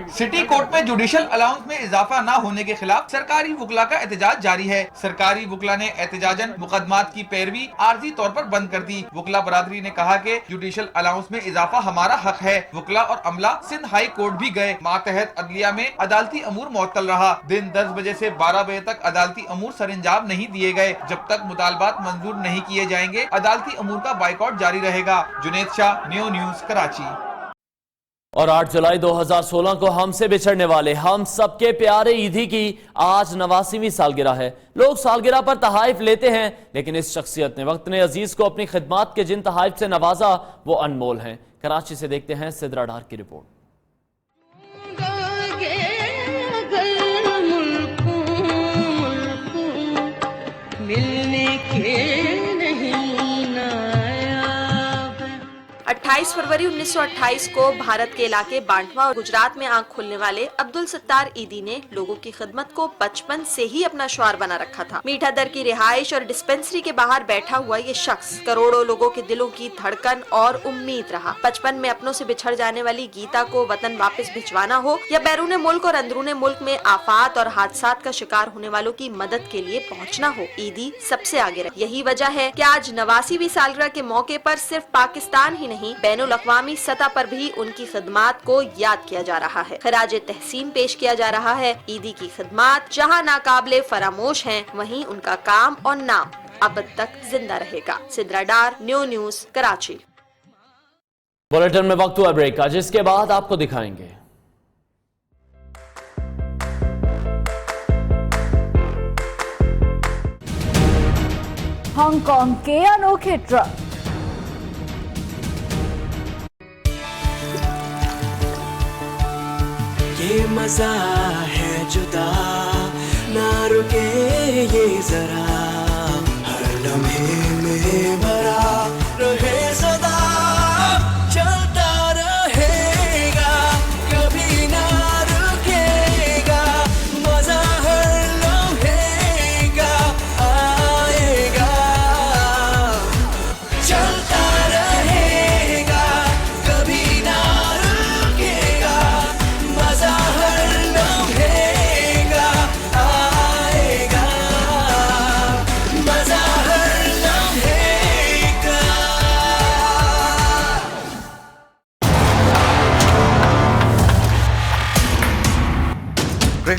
सिटी कोर्ट में जुडिशल अलाउंस में इजाफा न होने के खिलाफ सरकारी वकला का एहतजाज जारी है। सरकारी वकला ने एहतजाजन मुकदमात की पैरवी आर्जी तौर पर बंद कर दी। वकला बरादरी ने कहा कि जुडिशल अलाउंस में इजाफा हमारा हक है। वकला और अमला सिंध हाई कोर्ट भी गए। मातहत अदलिया में अदालती अमूर मुअत्तल रहा। दिन 10 बजे से 12 बजे तक अदालती अमूर सरंजाम नहीं दिए गए। जब तक मुतालबात मंजूर नहीं किए जाएंगे अदालती अमूर का बाइकआउट जारी रहेगा। Junaid Shah, new news, Karachi.
और 8 जुलाई 2016 को हमसे बिछड़ने वाले हम सबके प्यारे ईदी की आज 89वीं सालगिरह है। लोग सालगिरह पर तहाइफ लेते हैं, लेकिन इस शख्सियत ने वक्त ने अजीज को अपनी खिदमात के जिन तहाइफ से नवाजा वो अनमोल हैं। कराची से देखते हैं सिद्रा डार की रिपोर्ट।
मिलने के 28 फरवरी 1928 को भारत के इलाके बांटवा और गुजरात में आंख खोलने वाले अब्दुल सत्तार ईदी ने लोगों की खिदमत को बचपन से ही अपना शुआर बना रखा था। मीठा दर की रिहाइश और डिस्पेंसरी के बाहर बैठा हुआ ये शख्स करोड़ों लोगों के दिलों की धड़कन और उम्मीद रहा। बचपन में अपनों से बिछड़ जाने वाली गीता को वतन वापस भिजवाना हो या बैरून मुल्क और अंदरूने मुल्क में आफात और हादसात का शिकार होने वालों की मदद के लिए पहुँचना हो, ईदी सबसे आगे रहे। यही वजह है कि आज 89वीं सालगिरह के मौके पर सिर्फ पाकिस्तान ही नहीं बैनुल अक़वामी सतह पर भी उनकी खिदमात को याद किया जा रहा है, खराज तहसीन पेश किया जा रहा है। ईदी की खिदमात जहां नाकाबिले फरामोश हैं, वहीं उनका काम और नाम अब तक जिंदा रहेगा। सिद्रा डार, न्यू न्यूज, कराची।
बुलेटिन में वक्त हुआ ब्रेक का, जिसके बाद आपको दिखाएंगे
हांगकांग के अनोखे ट्रक।
ये मजा है जुदा, ना रुके ये जरा, हर लम्हे में भरा रहे सदा, चलता रहेगा कभी ना रुकेगा, मजा हर लम्हे का आएगा, चलता रहेगा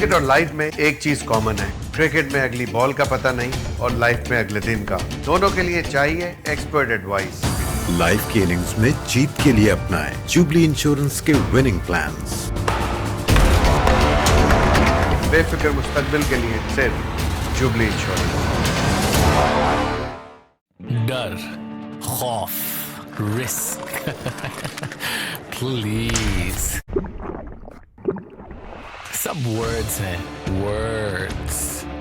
क्रिकेट और लाइफ में एक चीज कॉमन है, क्रिकेट में अगली बॉल का पता नहीं और लाइफ में अगले दिन का। दोनों के लिए चाहिए एक्सपर्ट एडवाइस।
लाइफ की इनिंग्स में जीत के लिए अपनाएं जुबली इंश्योरेंस के विनिंग प्लान्स।
बेफिक्र मुस्तकबिल के लिए सिर्फ जुबली इंश्योरेंस।
डर, खौफ, रिस्क प्लीज, सब वर्ड्स हैं, वर्ड्स।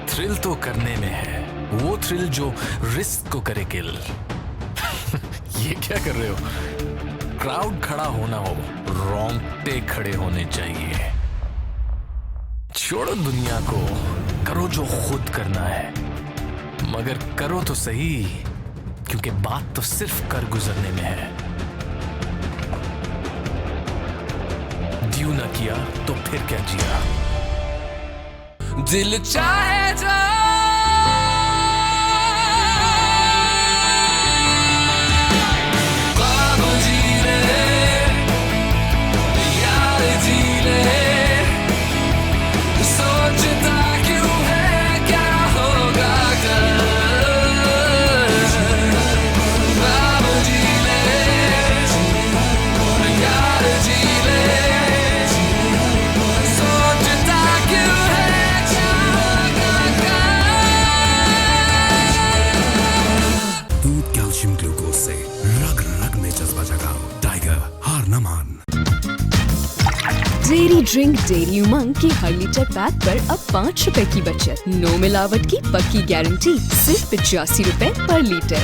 थ्रिल तो करने में है, वो थ्रिल जो रिस्क को करे किल। ये क्या कर रहे हो? क्राउड खड़ा होना हो, रोंगटे खड़े होने चाहिए। छोड़ो दुनिया को, करो जो खुद करना है, मगर करो तो सही, क्योंकि बात तो सिर्फ कर गुजरने में है। ड्यू ना किया तो फिर क्या जिया। दिल चाहे जो ख्वाब जी ले, यार जी ले, सोचता क्यों है क्या होगा कल। ख्वाब जी ले, यार जी ले, सोचता क्यों है क्या होगा कल।
दूध कैल्शियम ग्लूकोज से रग रग में जज्बा जगाओ। टाइगर हार न मान।
डेयरी ड्रिंक डेयरी उमंग की हर लीटर पैक पर अब 5 रुपए की बचत। नो मिलावट की पक्की गारंटी, सिर्फ 85 रुपए पर लीटर।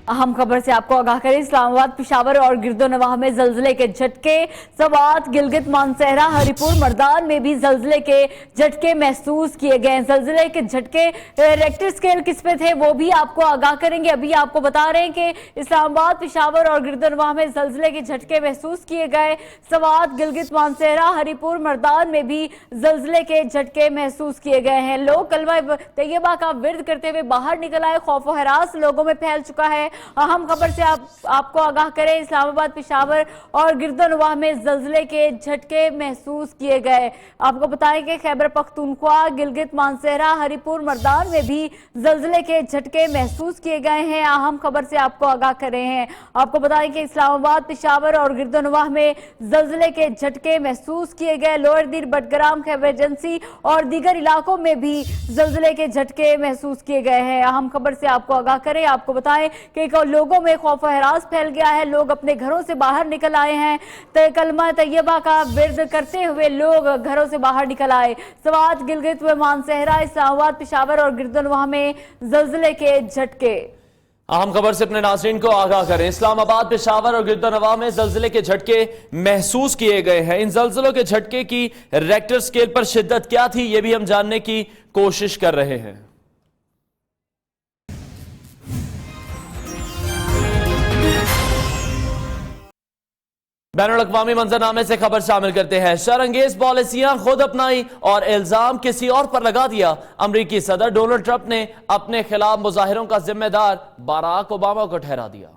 अहम खबर से आपको आगाह करें, इस्लामाबाद, पिशावर और गिरदोनवाह में जल्जले के झटके। सवात, गिलगित, मानसहरा, हरिपुर, मर्दान में भी जल्जले के झटके महसूस किए गए। जल्जले के झटके रेक्टर स्केल किस पे थे वो भी आपको आगाह करेंगे। अभी आपको बता रहे हैं कि इस्लामाबाद, पिशावर और गिरदोनवाह में जल्जले के झटके महसूस किए गए। सवात, गिलगित, मानसहरा, हरिपुर, मर्दान में भी जल्जले के झटके महसूस किए गए हैं। लोग कलमा तैयबा का विर्द करते हुए बाहर निकल आए। खौफ व हरास लोगों में फैल चुका है। अहम खबर से आपको आगाह करें, इस्लामाबाद, पिशावर और गिरदोनवाह में जल्जले के झटके महसूस किए गए। आपको बताएं कि खैबर पख्तूनख्वा, गिलगित, मानसहरा, हरिपुर, मर्दान में भी जल्जले के झटके महसूस किए गए हैं। अहम खबर से आपको आगाह कर रहे हैं। आपको बताएं कि इस्लामाबाद, पिशावर और गिरदोनवाह में जल्जले के झटके महसूस किए गए। लोअर दीर, बटग्राम, खैबर एजेंसी और दीगर इलाकों में भी जल्जले के झटके महसूस किए गए हैं। अहम खबर से आपको आगाह करें, आपको बताएं कि लोगों में खौफ व हरास फैल गया है। लोग अपने घरों से बाहर निकल आए हैं। कलमा तैयबा का विर्द करते हुए लोग घरों से बाहर निकल आए। सवात, गिलगित व मानसहरा, इस्लामाबाद, पिशावर और गिरदोनवाह में जल्जले के झटके।
अहम खबर से अपने नाज़रीन को आगाह करें, इस्लामाबाद, पेशावर और गिरदोनवाह में जल्जले के झटके महसूस किए गए हैं। इन जल्जलों के झटके की रेक्टर स्केल पर शिद्दत क्या थी, ये भी हम जानने की कोशिश कर रहे हैं। बैनुल-अक़वामी मंजरनामे से खबर शामिल करते हैं। शरअंगेज पॉलिसियां खुद अपनाई और इल्जाम किसी और पर लगा दिया। अमरीकी सदर डोनाल्ड ट्रंप ने अपने खिलाफ मुजाहिरों का जिम्मेदार बराक ओबामा को ठहरा दिया।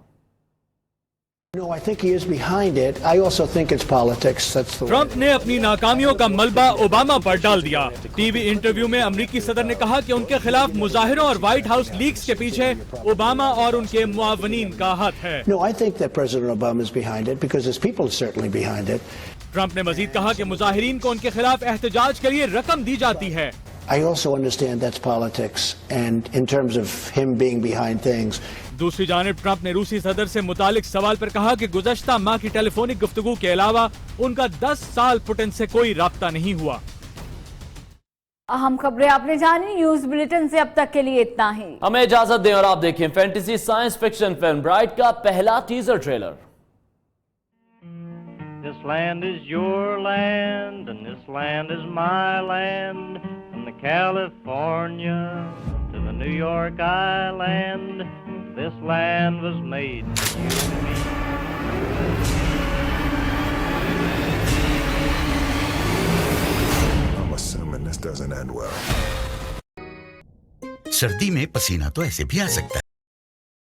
No, I think he is behind it. I also think it's politics. That's the way.
Trump ने अपनी नाकामियों का मलबा ओबामा पर डाल दिया। टीवी इंटरव्यू में अमरीकी सदर ने कहा कि उनके खिलाफ मुजाहिरों और व्हाइट हाउस लीक्स के पीछे ओबामा और उनके मुआवनीन का हाथ है।
No, I think that President Obama is behind it because his people are certainly behind it.
Trump ने मजीद कहा कि मुजाहिरीन को उनके खिलाफ एहतजाज के लिए रकम दी जाती है।
I also understand that's politics, and in terms of him being behind things.
दूसरी जानिब ट्रंप ने रूसी सदर से मुतालिक सवाल पर कहा कि गुज़श्ता माह की टेलीफोनिक गुफ्तगू के अलावा उनका 10 साल पुतिन से कोई राब्ता नहीं हुआ।
अहम खबरें आपने जानी। न्यूज बुलेटिन से अब तक के लिए इतना ही।
हमें इजाजत दें और आप देखें fantasy science fiction film bright का पहला teaser trailer.
This land is your land and this land is my land, from the California to the New York Island, this land was made for you and me.
I'm assuming this doesn't end well.
सर्दी में पसीना तो ऐसे भी आ सकता है।